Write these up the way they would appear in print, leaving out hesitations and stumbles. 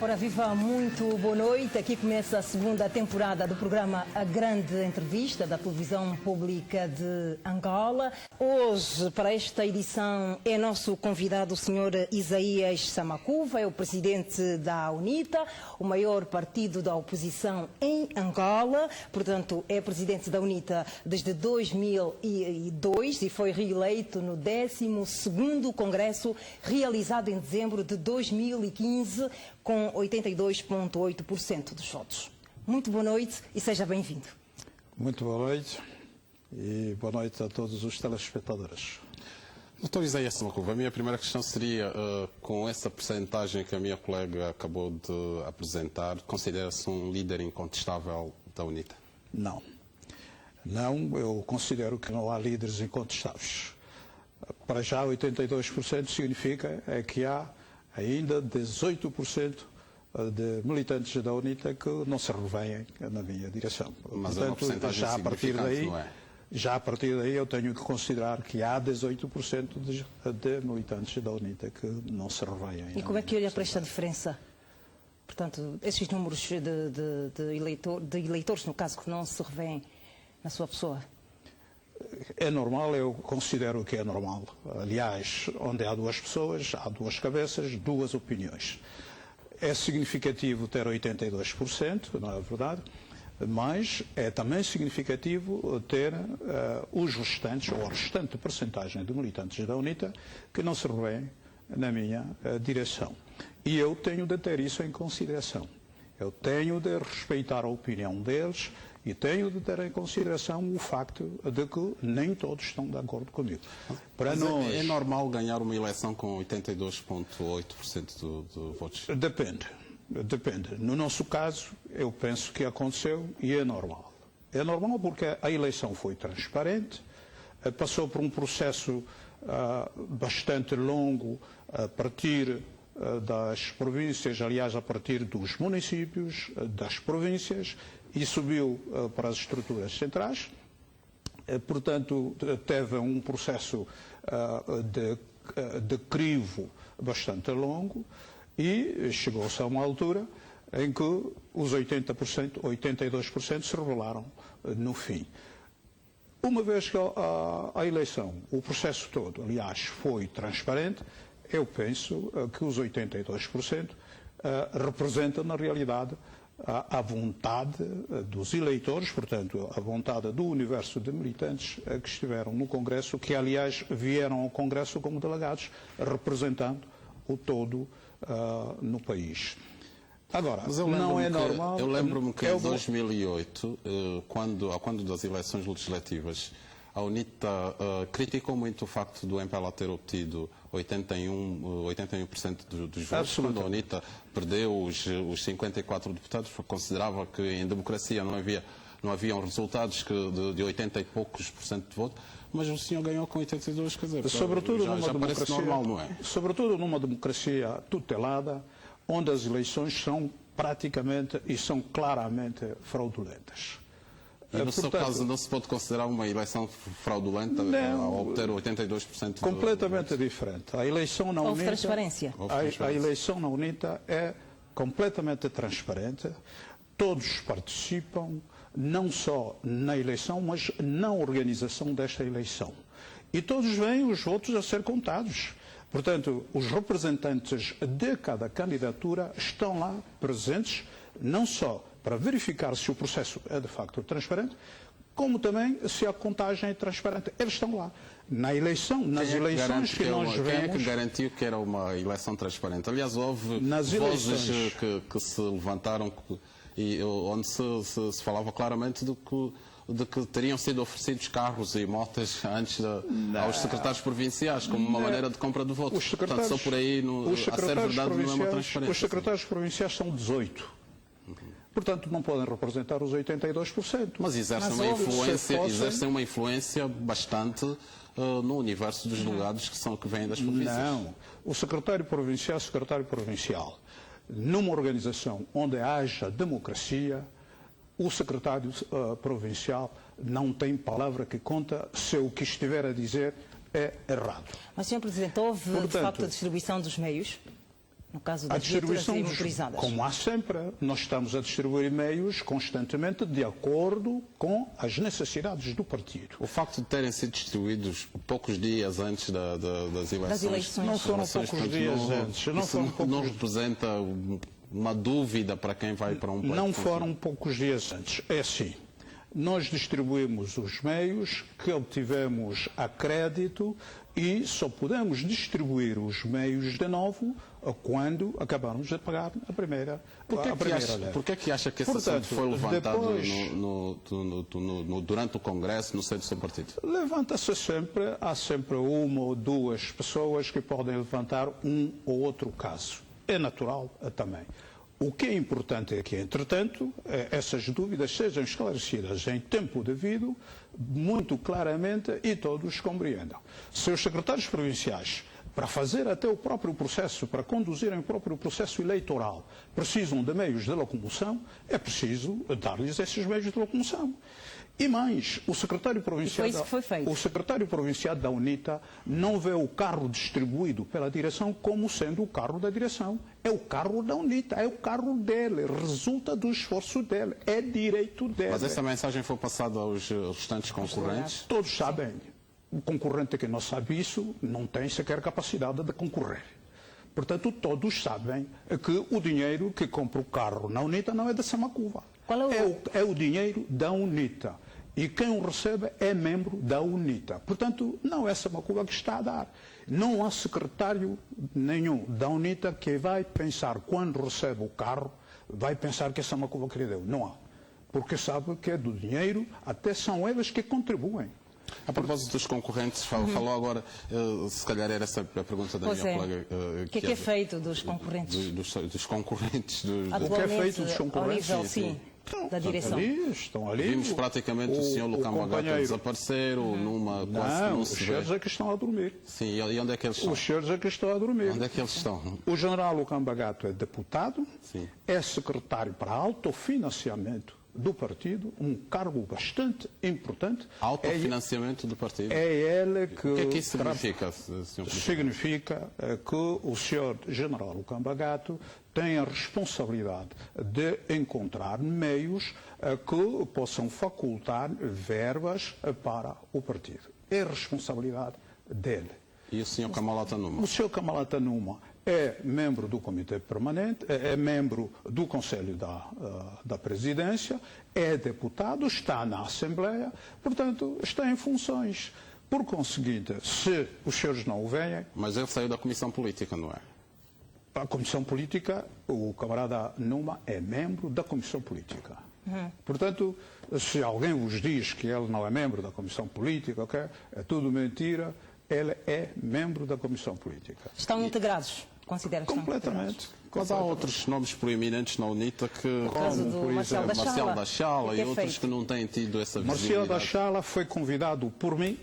Ora, viva, muito boa noite. Aqui começa a segunda temporada do programa A Grande Entrevista da Televisão Pública de Angola. Hoje, para esta edição, é nosso convidado o Sr. Isaías Samakuva, é o presidente da UNITA, o maior partido da oposição em Angola. Portanto, é presidente da UNITA desde 2002 e foi reeleito no 12º Congresso, realizado em dezembro de 2015, com 82,8% dos votos. Muito boa noite e seja bem-vindo. Muito boa noite e boa noite a todos os telespectadores. Doutor Isaías Samakuva, a minha primeira questão seria, com essa percentagem que a minha colega acabou de apresentar, considera-se um líder incontestável da UNITA? Não. Não, eu considero que não há líderes incontestáveis. Para já, 82% significa que há ainda 18% de militantes da UNITA que não se revêem na minha direção. Mas portanto, é uma porcentagem já não é? Já a partir daí eu tenho que considerar que há 18% de militantes da UNITA que não se revêem. E como é que olha para esta diferença? Portanto, esses números de eleitores, no caso, que não se revêem na sua pessoa? É normal, eu considero que é normal. Aliás, onde há duas pessoas, há duas cabeças, duas opiniões. É significativo ter 82%, não é verdade? Mas é também significativo ter os restantes, ou a restante percentagem de militantes da UNITA que não se revêem na minha direção. E eu tenho de ter isso em consideração. Eu tenho de respeitar a opinião deles e tenho de ter em consideração o facto de que nem todos estão de acordo comigo. Para nós, é normal ganhar uma eleição com 82,8% de votos? Depende. No nosso caso, eu penso que aconteceu e é normal. É normal porque a eleição foi transparente, passou por um processo bastante longo a partir das províncias, aliás, a partir dos municípios, das províncias, e subiu para as estruturas centrais. Portanto, teve um processo de crivo bastante longo e chegou-se a uma altura em que os 80%, 82% se revelaram no fim. Uma vez que a eleição, o processo todo, aliás, foi transparente, eu penso que os 82% representam, na realidade, a vontade dos eleitores, portanto, a vontade do universo de militantes que estiveram no Congresso, que, aliás, vieram ao Congresso como delegados, representando o todo no país. Agora, não é normal... Eu lembro-me que em 2008, quando das eleições legislativas, a UNITA criticou muito o facto do MPLA ter obtido 81% dos votos, quando a UNITA perdeu os 54 deputados, porque considerava que em democracia não haviam resultados de 80 e poucos % de voto, mas o senhor ganhou com 82, quer dizer, sobretudo já parece normal, não é? Sobretudo numa democracia tutelada, onde as eleições são praticamente e são claramente fraudulentas. E no seu caso não se pode considerar uma eleição fraudulenta ao obter 82%? Completamente diferente. A eleição na UNITA... Houve transparência. A eleição na UNITA é completamente transparente. Todos participam, não só na eleição, mas na organização desta eleição. E todos veem os votos a ser contados. Portanto, os representantes de cada candidatura estão lá presentes, não só para verificar se o processo é de facto transparente, como também se a contagem é transparente. Eles estão lá. Na eleição, nas eleições que nós vemos... Quem é que garantiu que era uma eleição transparente? Aliás, houve vozes que se levantaram e onde se falava claramente de que teriam sido oferecidos carros e motas antes aos secretários provinciais, como uma maneira de compra do voto. Portanto, só por aí, a ser verdade, não é uma transparência. Os secretários provinciais são 18. Portanto, não podem representar os 82%. Mas exercem uma influência bastante no universo dos delegados que vêm das províncias. Não. O secretário provincial é secretário provincial. Numa organização onde haja democracia, o secretário provincial não tem palavra que conta se o que estiver a dizer é errado. Mas, Sr. Presidente, houve, de facto, a distribuição dos meios? No caso A das viaturas distribuição, motorizadas. como há sempre, nós estamos a distribuir meios constantemente de acordo com as necessidades do partido. O facto de terem sido distribuídos poucos dias antes das eleições, não foram poucos dias antes. Não representa uma dúvida para quem vai para um partido? Não foram poucos dias antes. É assim. Nós distribuímos os meios que obtivemos a crédito e só podemos distribuir os meios de novo quando acabarmos de pagar a primeira leve. Por que acha que esse assunto foi levantado durante o Congresso, no seio do seu partido? Levanta-se sempre, há sempre uma ou duas pessoas que podem levantar um ou outro caso. É natural também. O que é importante é que, entretanto, essas dúvidas sejam esclarecidas em tempo devido, muito claramente, e todos compreendam. Se os secretários provinciais, para fazer até o próprio processo, para conduzirem o próprio processo eleitoral, precisam de meios de locomoção, é preciso dar-lhes esses meios de locomoção. E mais, o secretário provincial da UNITA não vê o carro distribuído pela direção como sendo o carro da direção. É o carro da UNITA, é o carro dele, resulta do esforço dele, é direito dele. Mas essa mensagem foi passada aos restantes concorrentes? Todos sabem. O concorrente que não sabe isso não tem sequer capacidade de concorrer. Portanto, todos sabem que o dinheiro que compra o carro na UNITA não é da Samacuva. É o dinheiro da UNITA. E quem o recebe é membro da UNITA. Portanto, não é Samacuva que está a dar. Não há secretário nenhum da UNITA que vai pensar, quando recebe o carro, vai pensar que é Samacuva que lhe deu. Não há. Porque sabe que é do dinheiro, até são eles que contribuem. A propósito dos concorrentes, falou agora, se calhar era essa a pergunta da minha colega. O que é feito dos concorrentes? Dos concorrentes. O que é feito dos concorrentes? Ao nível, da direção. Estão ali. Vimos praticamente o senhor Lucambagato desaparecer, numa quase não se vê. Os senhores é que estão a dormir. Sim, e onde é que eles estão? Os senhores é que estão a dormir. Onde é que eles estão? O general Lucambagato é deputado, sim, é secretário para autofinanciamento do partido, um cargo bastante importante. Autofinanciamento do partido? É ele que... O que é que isso significa, Sr. Significa que o Sr. General Lucambagato tem a responsabilidade de encontrar meios que possam facultar verbas para o partido. É responsabilidade dele. E o Sr. Kamalata Numa? O Sr. Kamalata Numa é membro do Comitê Permanente, é membro do Conselho da Presidência, é deputado, está na Assembleia, portanto, está em funções. Por conseguinte, se os senhores não o veem... Mas ele saiu da Comissão Política, não é? A Comissão Política, o camarada Numa é membro da Comissão Política. Portanto, se alguém vos diz que ele não é membro da Comissão Política, okay, é tudo mentira, ele é membro da Comissão Política. Estão integrados? Considera que completamente. Mas há outros nomes proeminentes na UNITA que, o caso do Marcelo da Chala e outros que não têm tido essa visibilidade. Marcelo da Chala foi convidado por mim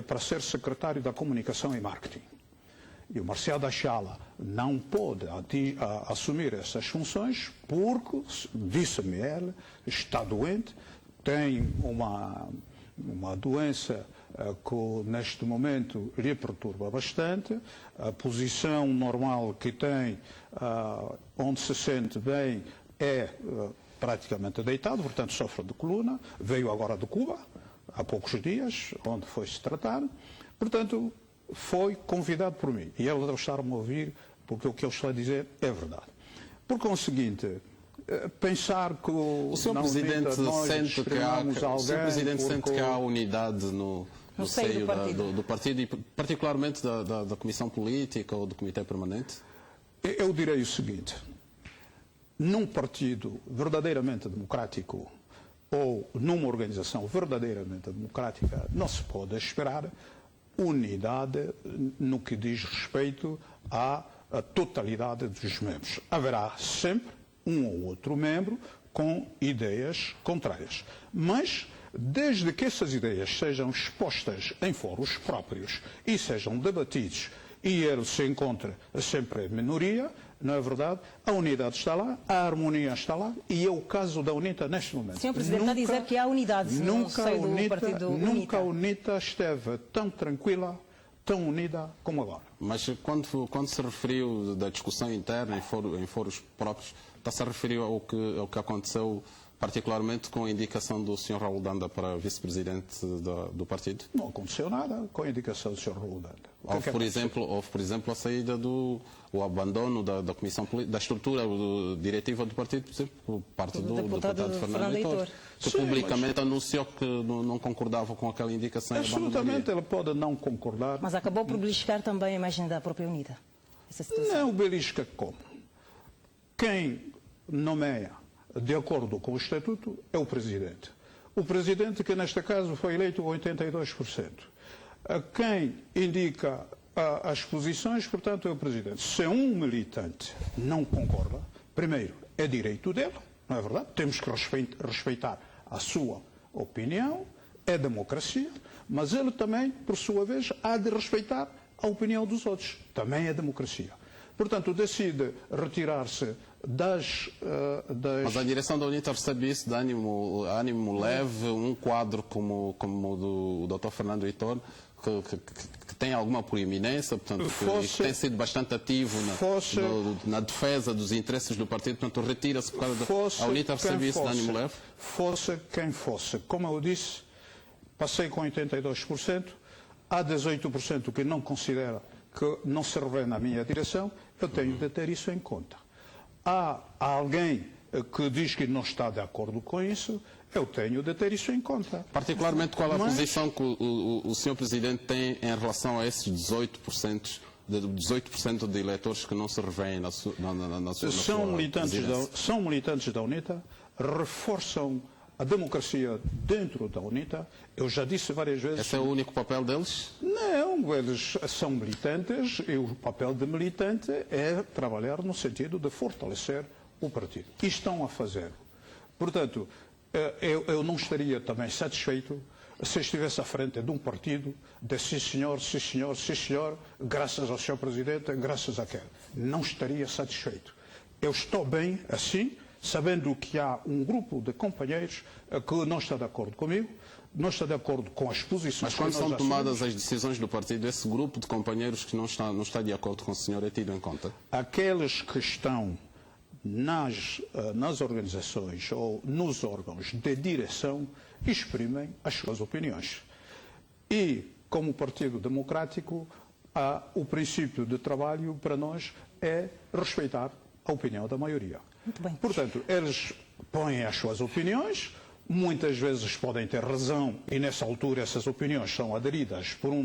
para ser secretário da Comunicação e Marketing. E o Marcelo da Chala não pôde assumir essas funções porque, disse-me ele, está doente, tem uma doença que neste momento lhe perturba bastante, a posição normal que tem, onde se sente bem, é praticamente deitado, portanto sofre de coluna, veio agora de Cuba, há poucos dias, onde foi-se tratar, portanto foi convidado por mim, e ele deve estar-me a ouvir, porque o que ele está a dizer é verdade. Por conseguinte, pensar que o Sr. Presidente sente que há unidade no seio do partido e particularmente da Comissão Política ou do Comitê Permanente? Eu direi o seguinte, num partido verdadeiramente democrático ou numa organização verdadeiramente democrática não se pode esperar unidade no que diz respeito à totalidade dos membros. Haverá sempre um ou outro membro com ideias contrárias. Mas, desde que essas ideias sejam expostas em fóruns próprios e sejam debatidos e ele se encontre sempre em minoria, não é verdade? A unidade está lá, a harmonia está lá e é o caso da UNITA neste momento. Sr. Presidente, está a dizer que há unidade no seio do partido UNITA. Nunca a UNITA esteve tão tranquila, tão unida como agora. Mas quando se referiu da discussão interna em foros próprios, está-se a referir ao que aconteceu particularmente com a indicação do Sr. Raul Danda para vice-presidente do partido? Não aconteceu nada com a indicação do Sr. Raul Danda. Houve, por exemplo, a saída o abandono da comissão da estrutura diretiva do partido, por exemplo, por parte do deputado Fernando Heitor, que publicamente anunciou que não concordava com aquela indicação. Absolutamente, ele pode não concordar. Mas acabou por beliscar também a imagem da própria UNITA. Não belisca como? Quem nomeia de acordo com o Estatuto é o Presidente. O Presidente que, neste caso, foi eleito com 82%. Quem indica as posições, portanto, é o Presidente. Se um militante não concorda, primeiro, é direito dele, não é verdade? Temos que respeitar a sua opinião, é democracia, mas ele também, por sua vez, há de respeitar a opinião dos outros. Também é democracia. Portanto, decide retirar-se das... Mas a direção da UNITA recebe isso de ânimo leve, um quadro como o do Dr. Fernando Heitor, que tem alguma proeminência, portanto, que tem sido bastante ativo na defesa dos interesses do partido, portanto, retira-se por causa da... A UNITA recebe isso de ânimo leve? Fosse quem fosse. Como eu disse, passei com 82%, há 18% que não considera que não se revê na minha direção, eu tenho de ter isso em conta. Há alguém que diz que não está de acordo com isso, eu tenho de ter isso em conta. Particularmente, qual é a posição que o Sr. Presidente tem em relação a esses 18% de eleitores que não se revêem na sua presidência? São militantes da UNITA, reforçam a democracia dentro da UNITA. Eu já disse várias vezes... Esse é o único papel deles? Não, eles são militantes e o papel de militante é trabalhar no sentido de fortalecer o partido. E estão a fazer. Portanto, eu não estaria também satisfeito se estivesse à frente de um partido de sim senhor, sim senhor, sim senhor, graças ao Sr. Presidente, graças a quem. Não estaria satisfeito. Eu estou bem assim, sabendo que há um grupo de companheiros que não está de acordo comigo, não está de acordo com as posições. Mas quando são tomadas as decisões do partido, esse grupo de companheiros que não está de acordo com o senhor é tido em conta? Aqueles que estão nas organizações ou nos órgãos de direção exprimem as suas opiniões. E, como Partido Democrático, o princípio de trabalho para nós é respeitar a opinião da maioria. Muito bem. Portanto, eles põem as suas opiniões, muitas vezes podem ter razão e, nessa altura, essas opiniões são aderidas por um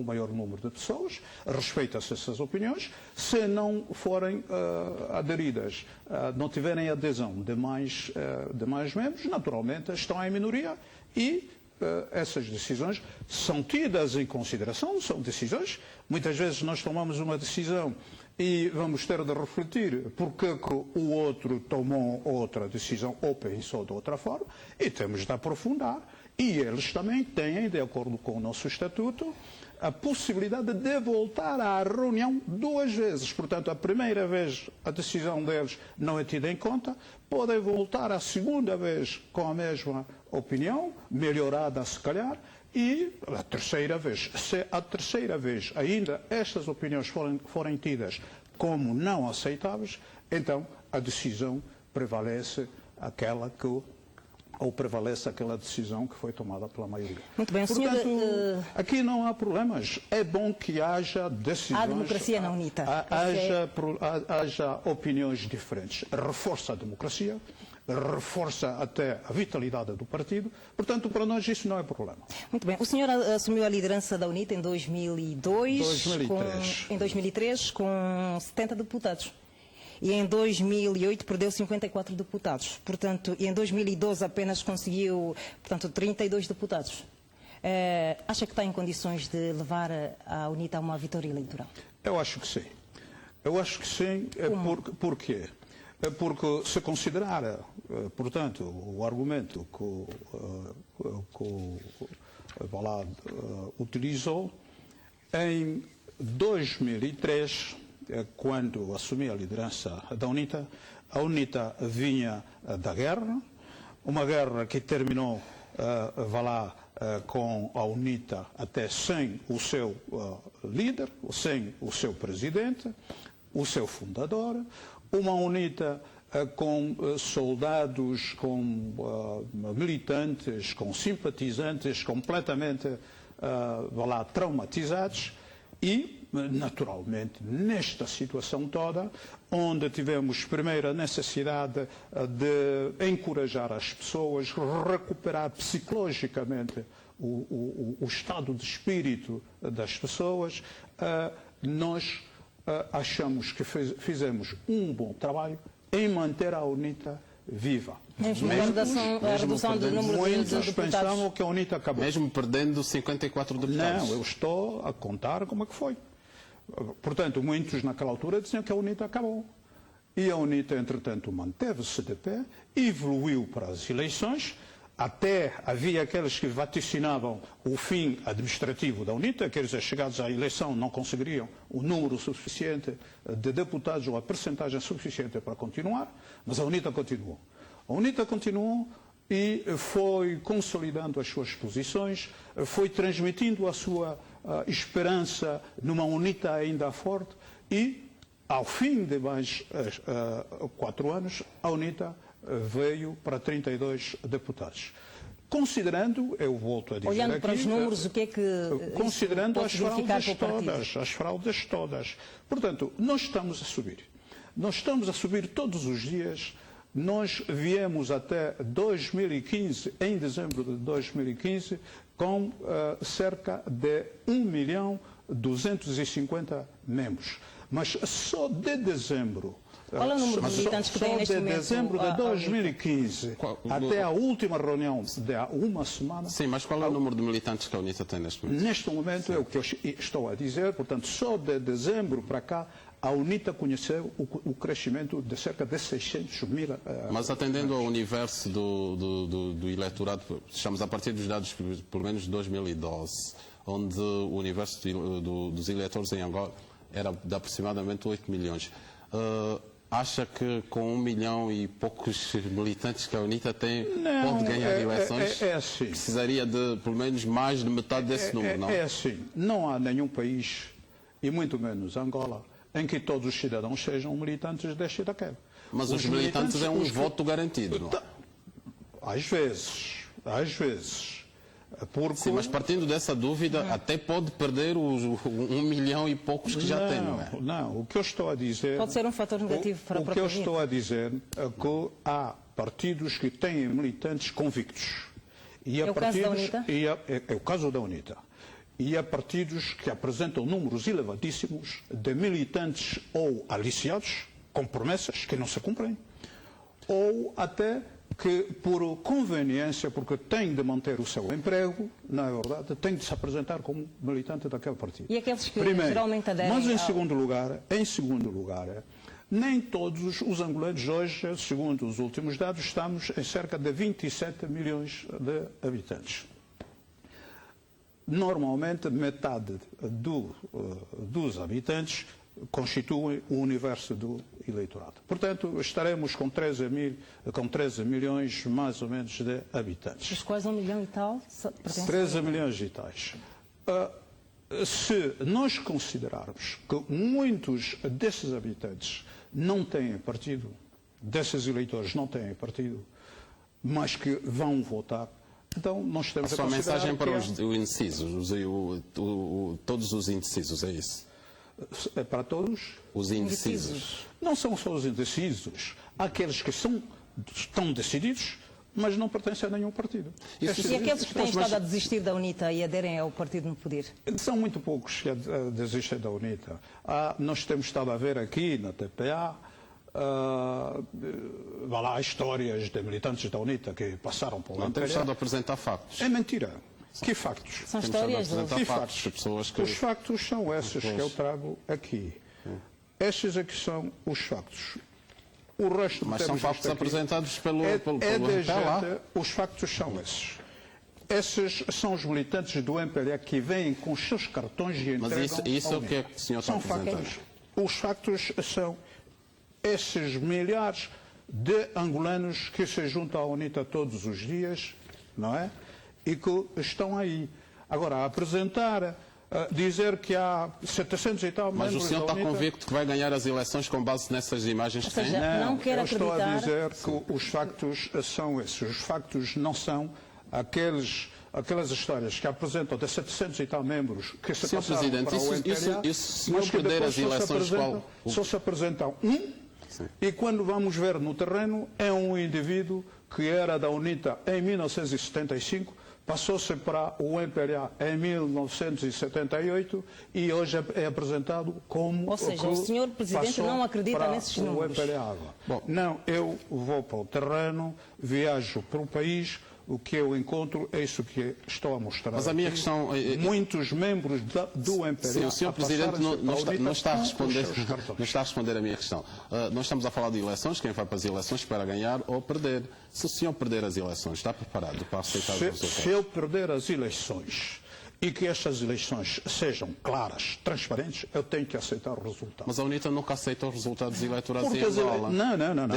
maior número de pessoas, respeita-se essas opiniões. Se não forem aderidas, não tiverem adesão de mais membros, naturalmente estão em minoria e essas decisões são tidas em consideração, são decisões. Muitas vezes nós tomamos uma decisão e vamos ter de refletir porque o outro tomou outra decisão ou pensou de outra forma e temos de aprofundar. E eles também têm, de acordo com o nosso estatuto, a possibilidade de voltar à reunião 2 vezes. Portanto, a primeira vez a decisão deles não é tida em conta, podem voltar a segunda vez com a mesma opinião, melhorada se calhar, e a terceira vez. Se a terceira vez ainda estas opiniões forem tidas como não aceitáveis, então a decisão prevalece aquela decisão que foi tomada pela maioria. Muito bem, portanto, aqui não há problemas. É bom que haja decisões... Há democracia na UNITA. Haja opiniões diferentes. Reforça a democracia, reforça até a vitalidade do partido. Portanto, para nós isso não é problema. Muito bem. O senhor assumiu a liderança da UNITA em 2003, com 70 deputados. E em 2008 perdeu 54 deputados. Portanto, e em 2012 apenas conseguiu, 32 deputados. Acha que está em condições de levar a UNITA a uma vitória eleitoral? Eu acho que sim. Eu acho que sim. Porquê? Porque se considerar, portanto, o argumento que o Valade utilizou, em 2003, quando assumi a liderança da UNITA, a UNITA vinha da guerra, uma guerra que terminou com a UNITA até sem o seu líder, sem o seu presidente, o seu fundador, uma UNITA com soldados, com militantes, com simpatizantes completamente traumatizados e, naturalmente, nesta situação toda, onde tivemos primeiro a necessidade de encorajar as pessoas, recuperar psicologicamente o estado de espírito das pessoas, nós achamos que fizemos um bom trabalho em manter a UNITA viva. Mesmo a redução do número de deputados. Pensavam que a UNITA acabou. Mesmo perdendo 54 deputados. Não, eu estou a contar como é que foi. Portanto, muitos naquela altura diziam que a UNITA acabou. E a UNITA, entretanto, manteve-se de pé, evoluiu para as eleições. Até havia aqueles que vaticinavam o fim administrativo da UNITA, quer dizer, chegados à eleição não conseguiriam o número suficiente de deputados ou a percentagem suficiente para continuar, mas a UNITA continuou. A UNITA continuou e foi consolidando as suas posições, foi transmitindo a sua esperança numa UNITA ainda forte e, ao fim de mais 4 anos, a UNITA veio para 32 deputados. Considerando, eu volto a dizer olhando aqui, para os números, o que é que considerando as fraudes todas. Portanto, nós estamos a subir. Nós estamos a subir todos os dias. Nós viemos até 2015, em dezembro de 2015, com cerca de 1.250.000 membros. Mas só de dezembro, qual é o número de militantes que tem neste momento? Só de dezembro de 2015 até a última reunião de há uma semana... Sim, mas qual é o número de militantes que a UNITA tem neste momento? Neste momento, é o que eu estou a dizer, portanto, só de dezembro para cá, a UNITA conheceu o crescimento de cerca de 600.000... Mas atendendo ao universo do eleitorado, estamos a partir dos dados, pelo menos de 2012, onde o universo dos eleitores em Angola era de aproximadamente 8 milhões. Acha que com 1 milhão e poucos militantes que a UNITA tem, pode ganhar eleições? É assim. Precisaria de pelo menos mais de metade desse número, não? É assim. Não há nenhum país, e muito menos Angola, em que todos os cidadãos sejam militantes deste e daquele. Mas os militantes é um voto garantido, não? Às vezes. Porque... Sim, mas partindo dessa dúvida, até pode perder os 1 milhão e poucos que já tem, não é? Não, o que eu estou a dizer... Pode ser um fator negativo para a própria UNITA. O que eu estou a dizer é que há partidos que têm militantes convictos. É o caso da UNITA? É o caso da UNITA. E há partidos que apresentam números elevadíssimos de militantes ou aliciados, com promessas que não se cumprem, ou até que, por conveniência, porque tem de manter o seu emprego, na verdade, tem de se apresentar como militante daquele partido. E aqueles que Primeiro, geralmente aderem mas em segundo lugar, nem todos os angolanos hoje, segundo os últimos dados, estamos em cerca de 27 milhões de habitantes. Normalmente, metade dos habitantes constituem o universo do eleitorado. Portanto, estaremos com 13 milhões, mais ou menos, de habitantes. Dos quais 1 milhão e tal? 13 milhões e tais. Se nós considerarmos que muitos desses habitantes não têm partido, desses eleitores não têm partido, mas que vão votar, então nós temos a sua mensagem para os indecisos, todos os indecisos, é isso? É para todos? Os indecisos. Não são só os indecisos. Há aqueles que estão decididos, mas não pertencem a nenhum partido. E aqueles que têm estado a desistir da UNITA e aderem ao partido no poder? São muito poucos que desistem da UNITA. Nós temos estado a ver aqui na TPA histórias de militantes da UNITA que passaram por lá. Não temos estado a apresentar factos. É mentira. Que factos? São histórias que factos? Os factos são esses que eu trago aqui. Estes aqui são os factos. O resto mas são factos apresentados pelo os factos são esses. Esses são os militantes do MPLA que vêm com os seus cartões e entregam. Mas isso é o que é que o senhor está apresentando? Os factos são esses milhares de angolanos que se juntam à UNITA todos os dias, não é? e que estão aí. Agora, apresentar, dizer que há 700 e tal membros... Mas o senhor está convicto que vai ganhar as eleições com base nessas imagens que tem? Não quero acreditar... Eu estou a dizer que os factos são esses. Os factos não são aquelas histórias que apresentam de 700 e tal membros que se passaram Presidente, para o MPLA, mas que depois só se apresentam Sim. e quando vamos ver no terreno é um indivíduo que era da UNITA em 1975, passou-se para o MPLA em 1978 e hoje é apresentado como... Ou seja, o senhor Presidente não acredita nesses números. Bom, não, eu vou para o terreno, viajo para o país, o que eu encontro é isso que estou a mostrar. Mas a minha questão... Muitos membros do MPLA... Sim, o senhor Presidente não está a responder a minha questão. Nós estamos a falar de eleições, quem vai para as eleições para ganhar ou perder. Se o senhor perder as eleições, está preparado para aceitar os resultados? Se eu perder as eleições e que estas eleições sejam claras, transparentes, eu tenho que aceitar o resultado. Mas a UNITA nunca aceita os resultados eleitorais Porque em Angola. Não.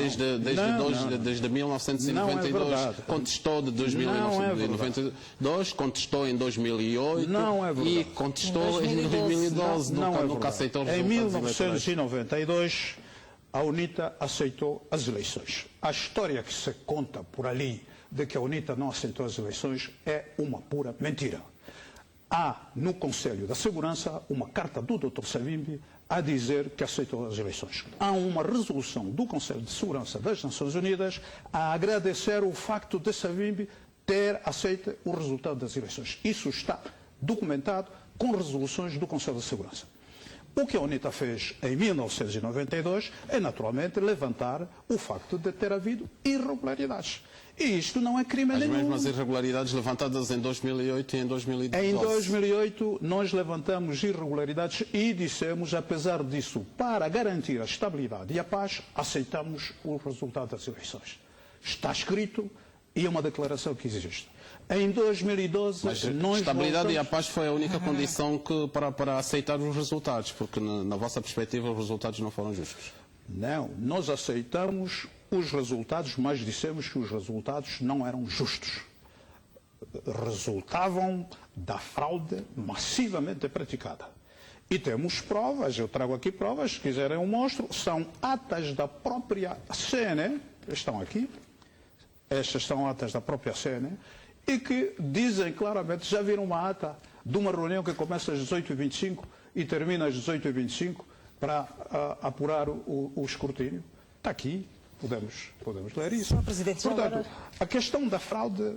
Desde 1992, contestou de 2092, contestou em 2008 e contestou em 2012. Nunca aceitou os resultados eleitorais. Em 1992, a UNITA aceitou as eleições. A história que se conta por ali de que a UNITA não aceitou as eleições é uma pura mentira. Há no Conselho da Segurança uma carta do Dr. Savimbi a dizer que aceitou as eleições. Há uma resolução do Conselho de Segurança das Nações Unidas a agradecer o facto de Savimbi ter aceito o resultado das eleições. Isso está documentado com resoluções do Conselho de Segurança. O que a UNITA fez em 1992 é, naturalmente, levantar o facto de ter havido irregularidades. E isto não é crime nenhum. As mesmas irregularidades levantadas em 2008 e em 2012. Em 2008, nós levantamos irregularidades e dissemos, apesar disso, para garantir a estabilidade e a paz, aceitamos o resultado das eleições. Está escrito e é uma declaração que existe. Em 2012, mas nós estabilidade e a paz foi a única condição para aceitar os resultados, porque na vossa perspectiva os resultados não foram justos. Não, nós aceitamos os resultados, mas dissemos que os resultados não eram justos. Resultavam da fraude massivamente praticada. E temos provas, eu trago aqui provas, se quiserem eu mostro, são atas da própria CNE, estão aqui, estas são atas da própria CNE, e que dizem claramente, já viram uma ata de uma reunião que começa às 18h25 e termina às 18h25 para apurar o escrutínio. Está aqui, podemos ler isso. Portanto, a questão da fraude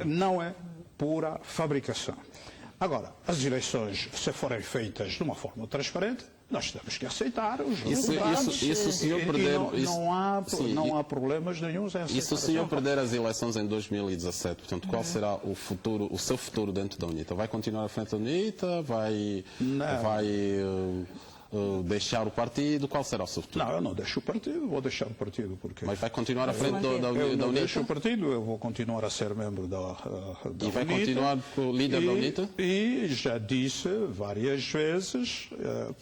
não é pura fabricação. Agora, as eleições, se forem feitas de uma forma transparente, nós temos que aceitar os resultados. Isso o senhor perder... Não há problemas nenhuns em aceitar. E se o senhor perder as eleições em 2017, portanto, qual será o seu futuro dentro da UNITA? Vai continuar à frente da UNITA? Vai deixar o partido? Qual será o seu futuro? Não, eu não deixo o partido, vou deixar o partido porque... Mas vai continuar à frente da UNITA? Eu não deixo o partido, eu vou continuar a ser membro da UNITA. E vai continuar como líder da UNITA? E já disse várias vezes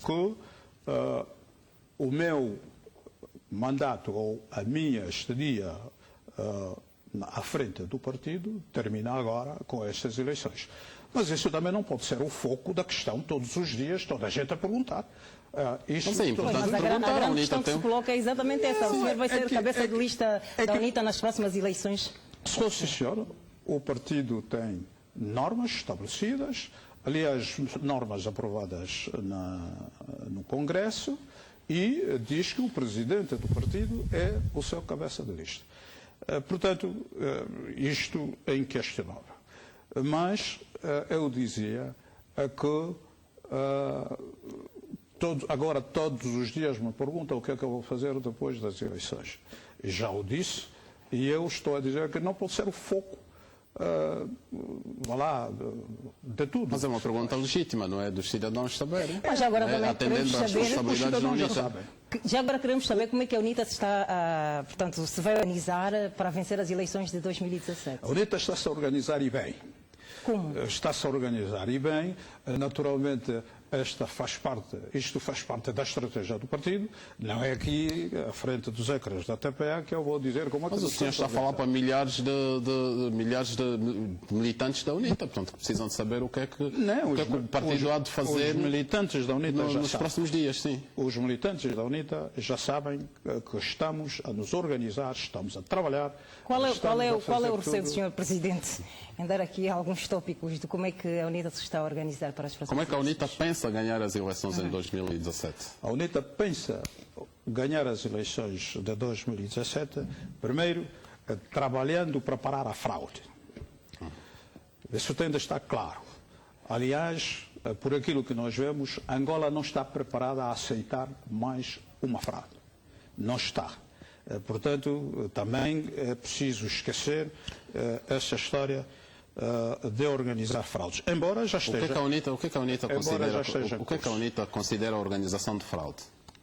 que o meu mandato ou a minha estadia à frente do partido termina agora com estas eleições. Mas isso também não pode ser o foco da questão todos os dias, toda a gente a perguntar. Mas é importante perguntar. A grande questão que se coloca é exatamente essa. O senhor vai ser cabeça de lista da UNITA nas próximas eleições? Sim, senhor. O partido tem normas estabelecidas, aliás, normas aprovadas no Congresso, e diz que o presidente do partido é o seu cabeça de lista. Portanto, isto é inquestionável. Mas eu dizia que agora todos os dias me perguntam o que é que eu vou fazer depois das eleições. Já o disse e eu estou a dizer que não pode ser o foco de tudo. Mas é uma pergunta legítima, não é? Dos cidadãos saberem. Mas já agora também queremos saber. Já agora queremos saber como é que a UNITA portanto, se vai organizar para vencer as eleições de 2017. A UNITA está-se a organizar e bem. Como? Está-se a organizar e bem. Naturalmente, isto faz parte da estratégia do partido. Não é aqui, à frente dos ecrãs da TPA, que eu vou dizer como é que... Mas o senhor está a falar para milhares de militantes da UNITA, portanto, precisam de saber o que é que o partido há de fazer os militantes da UNITA nos próximos dias, sim. Os militantes da UNITA já sabem que estamos a nos organizar, estamos a trabalhar. Qual é o receio do Sr. Presidente em dar aqui alguns tópicos de como é que a UNITA se está a organizar para as próximas Como é que a UNITA pensa ganhar as eleições em 2017? A UNITA pensa ganhar as eleições de 2017, primeiro, trabalhando para parar a fraude. Isso tem de estar claro. Aliás, por aquilo que nós vemos, Angola não está preparada a aceitar mais uma fraude. Não está. Portanto, também é preciso esquecer essa história de organizar fraudes. Embora já esteja... O que é que a UNITA considera a organização de fraude?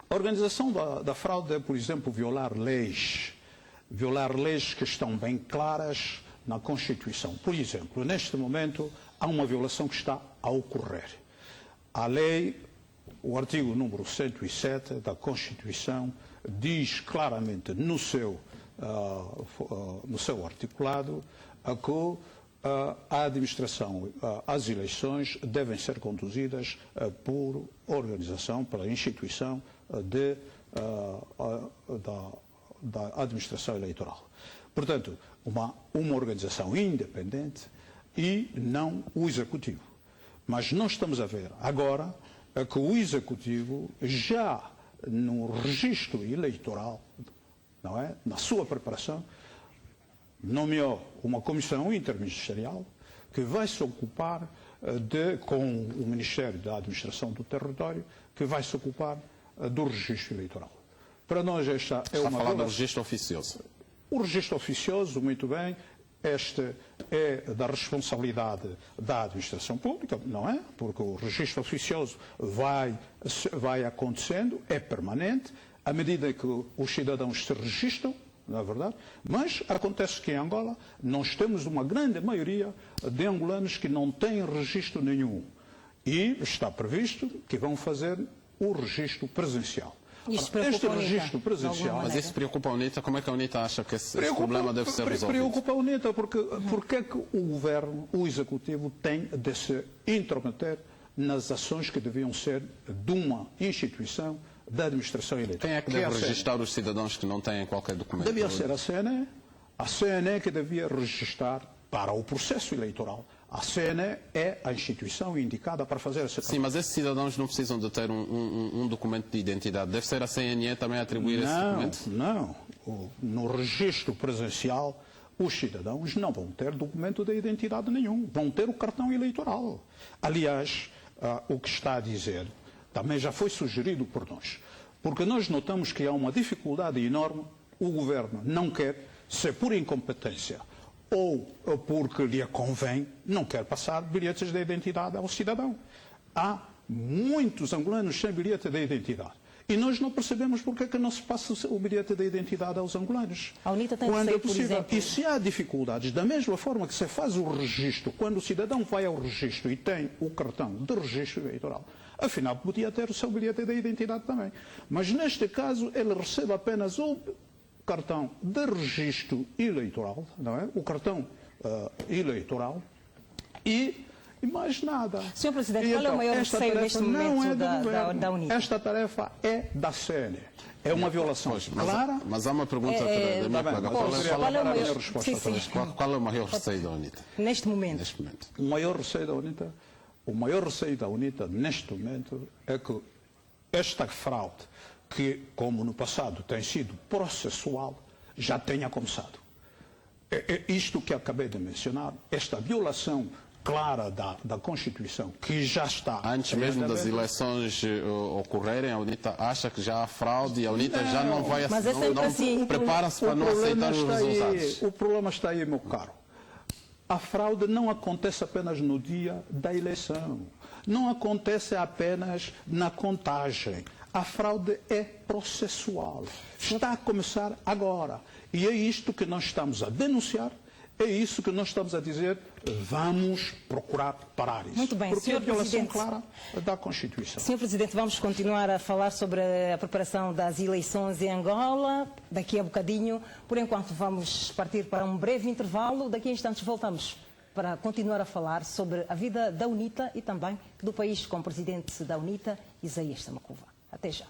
A organização da fraude é, por exemplo, violar leis que estão bem claras na Constituição. Por exemplo, neste momento, há uma violação que está a ocorrer. A lei, o artigo número 107 da Constituição, diz claramente no seu articulado que a administração, as eleições devem ser conduzidas por organização, pela instituição da administração eleitoral. Portanto, uma organização independente e não o Executivo. Mas nós estamos a ver agora que o Executivo já no registro eleitoral, não é? Na sua preparação, nomeou uma comissão interministerial que vai se ocupar com o Ministério da Administração do Território, que vai se ocupar do registro eleitoral. Para nós esta é uma... Está a falar do registro oficioso. O registro oficioso, muito bem, este é da responsabilidade da administração pública, não é? Porque o registro oficioso vai acontecendo, é permanente, à medida que os cidadãos se registram, não é verdade? Mas acontece que em Angola nós temos uma grande maioria de angolanos que não têm registro nenhum. E está previsto que vão fazer o registro presencial. Este registro presencial... Mas isso preocupa a UNITA? Como é que a UNITA acha que esse problema deve ser resolvido? Preocupa a UNITA porque é que o governo, o executivo, tem de se intrometer nas ações que deviam ser de uma instituição da administração eleitoral. Quem é que deve registrar os cidadãos que não têm qualquer documento? Devia ser a CNE. A CNE que devia registrar para o processo eleitoral. A CNE é a instituição indicada para fazer essa Sim, mas esses cidadãos não precisam de ter um documento de identidade. Deve ser a CNE também a atribuir esse documento? Não. No registro presencial, os cidadãos não vão ter documento de identidade nenhum. Vão ter o cartão eleitoral. Aliás, o que está a dizer também já foi sugerido por nós. Porque nós notamos que há uma dificuldade enorme. O governo não quer, se por incompetência ou porque lhe convém, não quer passar bilhetes de identidade ao cidadão. Há muitos angolanos sem bilhete de identidade. E nós não percebemos porque é que não se passa o bilhete de identidade aos angolanos. A UNITA tem quando receio, é possível. por exemplo... E se há dificuldades, da mesma forma que se faz o registro, quando o cidadão vai ao registro e tem o cartão de registro eleitoral, afinal podia ter o seu bilhete de identidade também. Mas neste caso ele recebe apenas o cartão de registro eleitoral, não é? O cartão eleitoral e mais nada. Sr. Presidente, qual é o maior receio neste momento da UNITA? Esta tarefa é da CNE. É uma violação clara. Mas há uma pergunta da minha colega. Qual é o maior receio da UNITA? Neste momento. O maior receio da UNITA neste momento é que esta fraude, que, como no passado tem sido processual, já tenha começado. Isto que acabei de mencionar, esta violação clara da Constituição, que já está... Antes mesmo das eleições ocorrerem, a UNITA acha que já há fraude e a UNITA já não vai... prepara-se para não aceitar os resultados. O problema está aí, meu caro. A fraude não acontece apenas no dia da eleição. Não acontece apenas na contagem. A fraude é processual. Está a começar agora. E é isto que nós estamos a denunciar É isso que nós estamos a dizer, vamos procurar parar isso. Muito bem, porque é a Sr. violação Presidente, clara da Constituição. Sr. Presidente, vamos continuar a falar sobre a preparação das eleições em Angola daqui a bocadinho. Por enquanto vamos partir para um breve intervalo. Daqui a instantes voltamos para continuar a falar sobre a vida da UNITA e também do país com o Presidente da UNITA, Isaías Samakuva. Até já.